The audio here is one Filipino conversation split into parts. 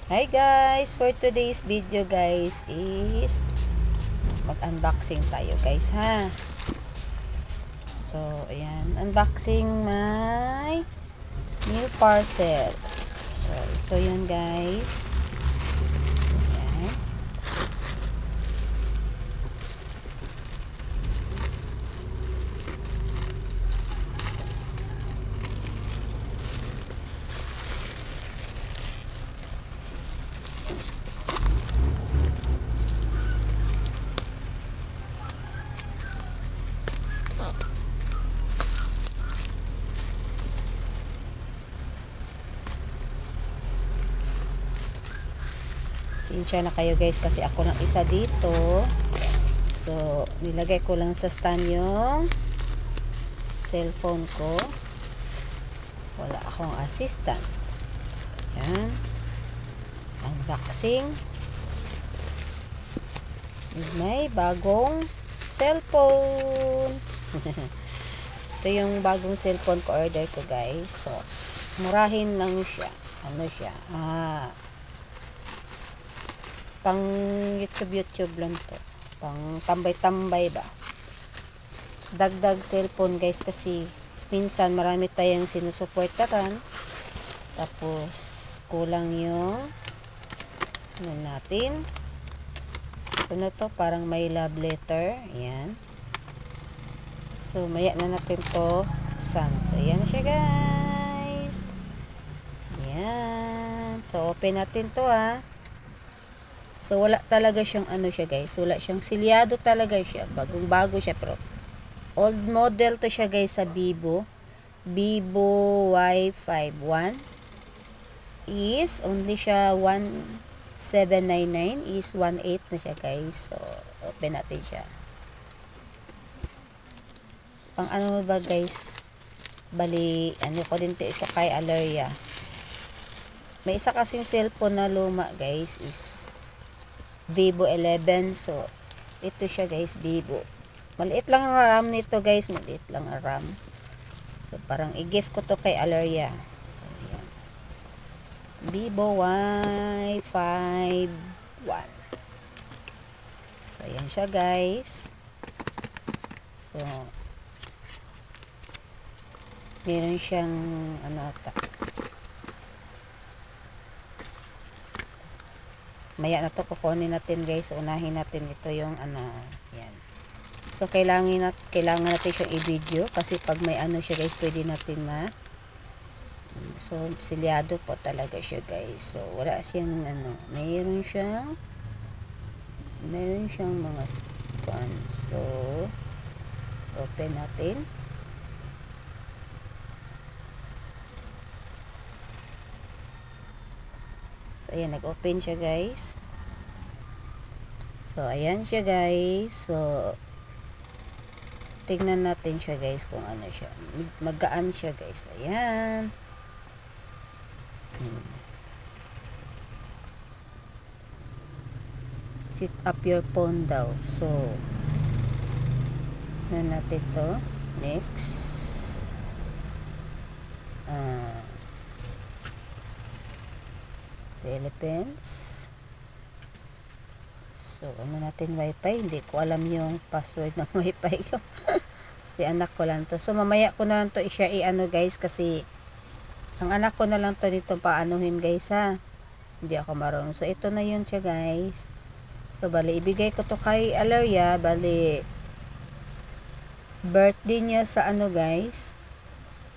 Hi guys, for today's video guys is mag-unboxing tayo guys ha. So ayan, unboxing my new parcel. So ito yun guys. Ayan. Sinsya na kayo guys kasi ako lang isa dito. So nilagay ko lang sa stand yung cellphone ko. Wala akong assistant. So, ayan. Unboxing. May bagong cellphone. Ito yung bagong cellphone ko order ko guys. So murahin lang siya. Ano siya? Pang YouTube lang to. Pang tambay-tambay ba. Dagdag cellphone guys kasi minsan marami tayong sinusuportahan. Tapos kulang yung ano natin. Ano to? Parang may love letter. Ayan. So maya na natin to saan. So ayan na siya guys. Ayan. So open natin to So, wala talaga siyang ano siya guys. Wala siyang silyado talaga siya. Bagong bago siya. Pero, old model to siya guys sa Vivo. Vivo Y51. Is, only siya 1799. Is 18 na siya guys. So, open natin siya. Pang ano ba guys? Bali, ano ko din ito kay Aleria. May isa kasing cellphone na luma guys is Vivo 11. So, ito siya guys, Vivo. Maliit lang ang RAM nito guys. Maliit lang ang RAM. So, parang i-gift ko to kay Aleria. So, yan. Vivo Y51. So, yan siya guys. So, meron siyang ano ata. Maya na to kukunin natin guys. Unahin natin ito yung ano. Yan. So kailangan natin siyang i-video kasi pag may ano siya guys pwede natin so silyado po talaga siya guys. So wala siyang ano. Meron siyang mga span. So open natin. So, ayan, nag-open siya, guys. So, ayan siya, guys. So, tingnan natin siya, guys, kung ano siya. Magaan siya, guys. Ayan. Sit up your phone daw. So, na natin to. Next. Philippines. So, ano natin wifi. Hindi ko alam yung password ng wifi ko. Si anak ko lang to. So, mamaya ko na lang to siya i-ano guys kasi ang anak ko na lang to nito paanuhin guys ha. Hindi ako marunong. So, ito na yun siya guys. So, bali, ibigay ko to kay Aleria. Bali, birthday niya sa ano guys.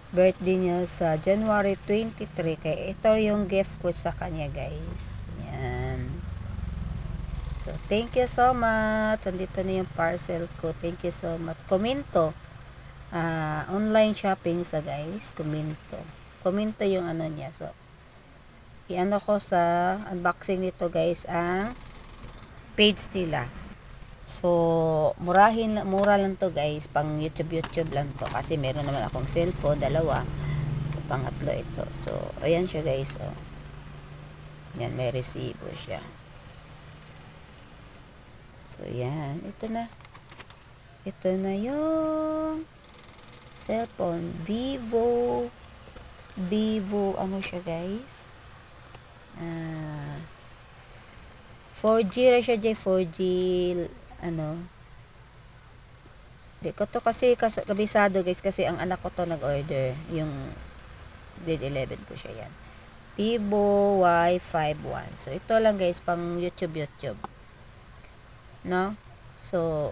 Birthday niya sa January 23. Kaya ito yung gift ko sa kanya guys. Yan. So, thank you so much. Andito na yung parcel ko. Thank you so much. Komento. Online shopping sa guys. Komento. Komento yung ano niya. So, i-ano ko sa unboxing nito guys ang page nila. So, mura lang to guys. Pang YouTube lang to. Kasi meron naman akong cellphone, dalawa. So, pangatlo ito. So, ayan siya guys. Oh. Yan, may resibo siya. So, yan. Ito na. Ito na yung cellphone. Vivo, ano siya guys? 4G ra siya, 4G, ano, di ko to kasi kabisado guys, kasi ang anak ko to nag-order, yung grade 11 ko siya yan. Vivo Y51. So, ito lang guys, pang YouTube. No? So,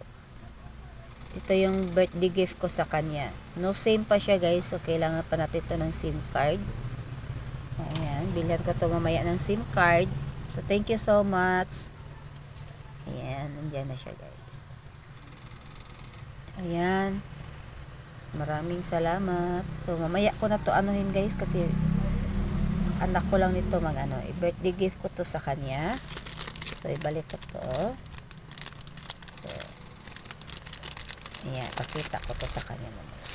ito yung birthday gift ko sa kanya. No SIM pa siya guys, so kailangan pa natin ito ng SIM card. Ayan, bilhan ko to mamaya ng SIM card. So, thank you so much. Ayan, nandiyan na siya guys. Ayan. Maraming salamat. So, mamaya ko na to anuhin guys, kasi anak ko lang nito i-birthday gift ko to sa kanya. So, ibalik ko to. So, ayan, pakita ko to sa kanya mamaya.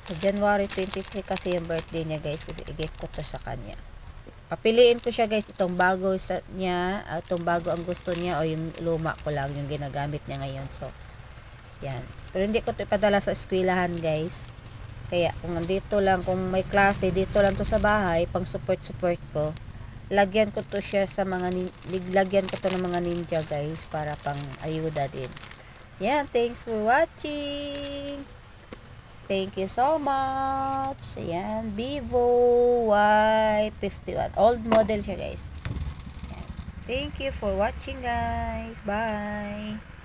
So, January 23 kasi yung birthday niya guys, kasi i-gift ko to sa kanya. Papiliin ko siya guys, itong bago niya, itong bago ang gusto niya, o yung luma ko lang, yung ginagamit niya ngayon. So, yan. Pero hindi ko ito ipadala sa eskwelahan guys. Kaya kung nandito lang, kung may klase, dito lang to sa bahay, pang support ko, lagyan ko to siya sa lagyan ko to ng mga ninja guys, para pang ayuda din. Yan, thanks for watching. Thank you so much. Ayan, Vivo Y51. Old model siya guys. Ayan. Thank you for watching guys. Bye.